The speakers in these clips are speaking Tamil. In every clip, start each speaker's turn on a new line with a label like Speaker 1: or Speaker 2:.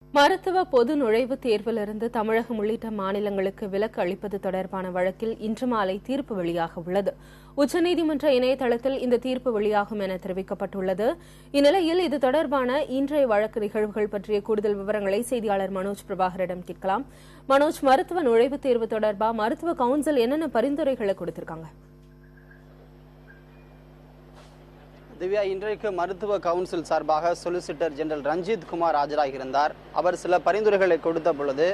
Speaker 1: மருத்துவ பொது நுழைவுத் தேர்விலிருந்து தமிழகம் உள்ளிட்ட மாநிலங்களுக்கு விலக்கு அளிப்பது தொடர்பான வழக்கில் இன்று மாலை தீர்ப்பு வெளியாக உள்ளது. உச்சநீதிமன்ற இணையதளத்தில் இந்த தீர்ப்பு வெளியாகும் என தெரிவிக்கப்பட்டுள்ளது. இந்நிலையில் இது தொடர்பான இன்றைய வழக்கு நிகழ்வுகள் பற்றிய கூடுதல் விவரங்களை செய்தியாளர் மனோஜ் பிரபாகரிடம் கேட்கலாம். மனோஜ், மருத்துவ நுழைவுத் தேர்வு தொடர்பாக மருத்துவ கவுன்சில் என்னென்ன பரிந்துரைகளை கொடுத்திருக்காங்க?
Speaker 2: திவ்யா, இன்றைக்கு மருத்துவ கவுன்சில் சார்பாக சொலிசிட்டர் ஜெனரல் ரஞ்சித் குமார் ஆஜராகியிருந்தார். அவர் சில பரிந்துரைகளை கொடுத்த பொழுது,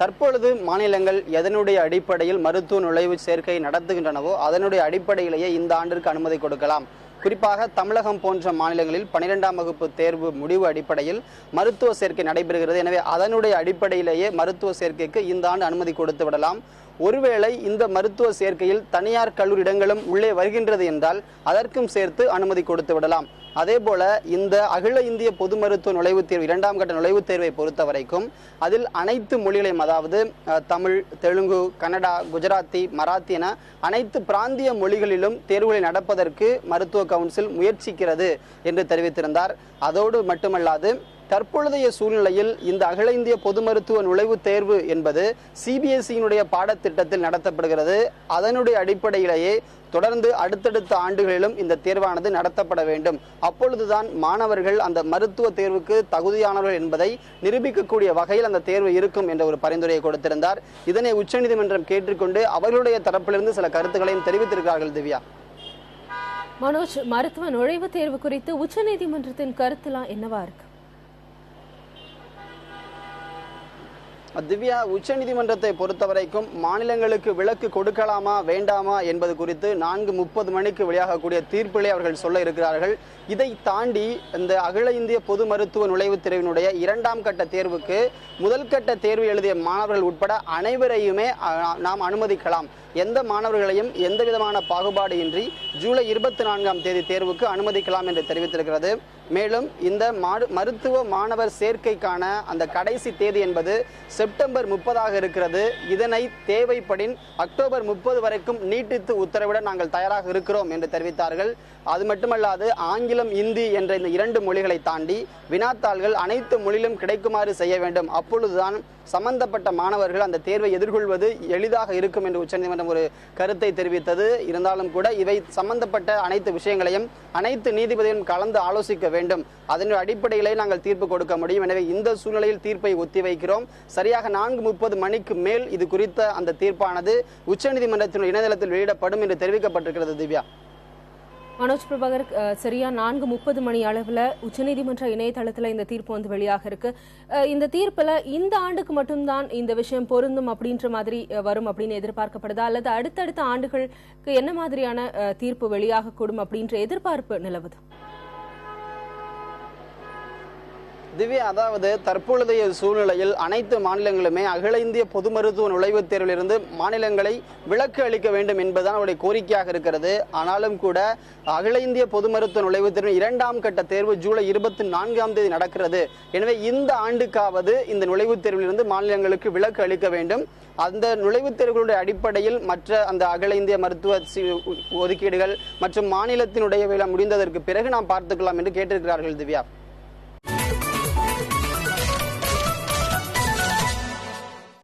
Speaker 2: தற்பொழுது மாநிலங்கள் எதனுடைய அடிப்படையில் மருத்துவ நுழைவு சேர்க்கை நடத்துகின்றனவோ அதனுடைய அடிப்படையிலேயே இந்த ஆண்டிற்கு அனுமதி கொடுக்கலாம். குறிப்பாக தமிழகம் போன்ற மாநிலங்களில் 12ஆம் வகுப்பு தேர்வு முடிவு அடிப்படையில் மருத்துவ சேர்க்கை நடைபெறுகிறது. எனவே அதனுடைய அடிப்படையிலேயே மருத்துவ சேர்க்கைக்கு இந்த ஆண்டு அனுமதி கொடுத்து விடலாம். ஒருவேளை இந்த மருத்துவ சேர்க்கையில் தனியார் கல்லூரி இடங்களும் உள்ளே வருகின்றது என்றால் அதற்கும் சேர்த்து அனுமதி கொடுத்து விடலாம். அதேபோல இந்த அகில இந்திய பொது மருத்துவ நுழைவுத் தேர்வு 2ஆம் கட்ட நுழைவுத் தேர்வை பொறுத்த வரைக்கும் அதில் அனைத்து மொழிகளையும், அதாவது தமிழ், தெலுங்கு, கன்னடா, குஜராத்தி, மராத்தி என அனைத்து பிராந்திய மொழிகளிலும் தேர்வுகளை நடப்பதற்கு மருத்துவ கவுன்சில் முயற்சிக்கிறது என்று தெரிவித்திருந்தார். அதோடு மட்டுமல்லாது தற்பொழுதைய சூழ்நிலையில் இந்த அகில இந்திய பொது மருத்துவ நுழைவுத் தேர்வு என்பது சிபிஎஸ்இனுடைய பாடத்திட்டத்தில் நடத்தப்படுகிறது. அதனுடைய அடிப்படையிலேயே தொடர்ந்து அடுத்தடுத்த ஆண்டுகளிலும் இந்த தேர்வானது நடத்தப்பட வேண்டும். அப்பொழுதுதான் மாணவர்கள் அந்த மருத்துவ தேர்வுக்கு தகுதியானவர்கள் என்பதை நிரூபிக்கக்கூடிய வகையில் அந்த தேர்வு இருக்கும் என்ற ஒரு பரிந்துரையை கொடுத்திருந்தார். இதனை உச்சநீதிமன்றம் கேட்டுக்கொண்டு அவர்களுடைய தரப்பிலிருந்து சில கருத்துக்களையும் தெரிவித்திருக்கிறார்கள். திவ்யா,
Speaker 1: மனோஜ், மருத்துவ நுழைவுத் தேர்வு குறித்து உச்சநீதிமன்றத்தின் கருத்துலாம் என்னவா இருக்கு?
Speaker 2: திவ்யா, உச்சநீதிமன்றத்தை பொறுத்தவரைக்கும் மாநிலங்களுக்கு விலக்கு கொடுக்கலாமா வேண்டாமா என்பது குறித்து 4:30 மணிக்கு வெளியாகக்கூடிய தீர்ப்பிலே அவர்கள் சொல்ல இருக்கிறார்கள். இதை தாண்டி இந்த அகில இந்திய பொது மருத்துவ நுழைவுத் தேர்வினுடைய 2ஆம் கட்ட தேர்வுக்கு முதல் கட்ட தேர்வு எழுதிய மாணவர்கள் உட்பட அனைவரையுமே நாம் அனுமதிக்கலாம். எந்த மாணவர்களையும் எந்த விதமான பாகுபாடு இன்றி ஜூலை 24ஆம் தேதி தேர்வுக்கு அனுமதிக்கலாம் என்று தெரிவித்திருக்கிறது. மேலும் இந்த மருத்துவ மாணவர் சேர்க்கைக்கான அந்த கடைசி தேதி என்பது செப்டம்பர் 30ஆக இருக்கிறது. இதனை தேவைப்படின் அக்டோபர் 30 வரைக்கும் நீட்டித்து உத்தரவிட நாங்கள் தயாராக இருக்கிறோம் என்று தெரிவித்தார்கள். அது மட்டுமல்லாது ஆங்கிலம், இந்தி என்ற இந்த 2 மொழிகளை தாண்டி வினாத்தாள்கள் அனைத்து மொழியிலும் கிடைக்குமாறு செய்ய வேண்டும். அப்பொழுதுதான் சம்பந்தப்பட்ட மாணவர்கள் அந்த தேர்வை எதிர்கொள்வது எளிதாக இருக்கும் என்று உச்சநீதிமன்றம் ஒரு கருத்தை தெரிவித்தது. இருந்தாலும் கூட இவை சம்பந்தப்பட்ட அனைத்து விஷயங்களையும் அனைத்து நீதிபதிகளும் கலந்து ஆலோசிக்க வேண்டும். அதன் அடிப்படையிலே நாங்கள் தீர்ப்பு கொடுக்க முடியும். எனவே இந்த சூழ்நிலையில் தீர்ப்பை ஒத்திவைக்கிறோம். சரியாக 4:30 மணிக்கு மேல் இது குறித்த அந்த தீர்ப்பானது உச்சநீதிமன்றத்தின் இணையதளத்தில் வெளியிடப்படும் என்று தெரிவிக்கப்பட்டிருக்கிறது. திவ்யா,
Speaker 1: மனோஜ் பிரபாகர், சரியா 4:30 மணி அளவில் உச்சநீதிமன்ற இணையதளத்தில் இந்த தீர்ப்பு வந்து வெளியாக இருக்கு. இந்த தீர்ப்புல இந்த ஆண்டுக்கு மட்டும்தான் இந்த விஷயம் பொருந்தும் அப்படின்ற மாதிரி வரும் அப்படின்னு எதிர்பார்க்கப்படுதா, அல்லது அடுத்தடுத்த ஆண்டுகளுக்கு என்ன மாதிரியான தீர்ப்பு வெளியாக கூடும் அப்படின்ற எதிர்பார்ப்பு நிலவுது?
Speaker 2: திவ்யா, அதாவது தற்பொழுதைய சூழ்நிலையில் அனைத்து மாநிலங்களுமே அகில இந்திய பொது மருத்துவ நுழைவுத் தேர்விலிருந்து மாநிலங்களை விலக்கு அளிக்க வேண்டும் என்பதுதான் அவருடைய கோரிக்கையாக இருக்கிறது. ஆனாலும் கூட அகில இந்திய பொது மருத்துவ நுழைவுத் தேர்வு 2ஆம் கட்ட தேர்வு ஜூலை 24ஆம் தேதி நடக்கிறது. எனவே இந்த ஆண்டுக்காவது இந்த நுழைவுத் தேர்விலிருந்து மாநிலங்களுக்கு விலக்கு அளிக்க வேண்டும். அந்த நுழைவுத் தேர்வுகளுடைய அடிப்படையில் மற்ற அந்த அகில இந்திய மருத்துவ ஒதுக்கீடுகள் மற்றும் மாநிலத்தினுடைய முடிந்ததற்கு பிறகு நாம் பார்த்துக்கலாம் என்று கேட்டிருக்கிறார்கள். திவ்யா.